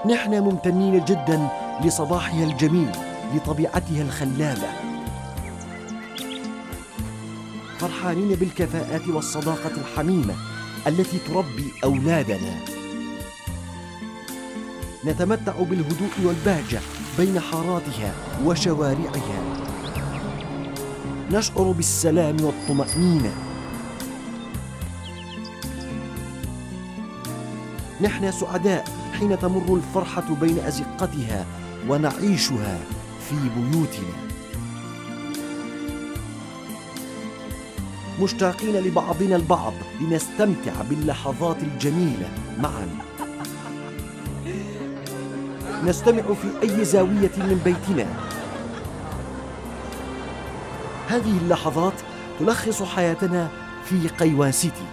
نحن ممتنين جدا لصباحها الجميل، لطبيعتها الخلابة، فرحانين بالكفاءات والصداقة الحميمة التي تربي أولادنا. نتمتع بالهدوء والبهجة بين حاراتها وشوارعها، نشعر بالسلام والطمأنينة. نحن سعداء حين تمر الفرحة بين أزقتها ونعيشها في بيوتنا، مشتاقين لبعضنا البعض لنستمتع باللحظات الجميلة معا. نستمع في أي زاوية من بيتنا. هذه اللحظات تلخص حياتنا في قيوان سيتي.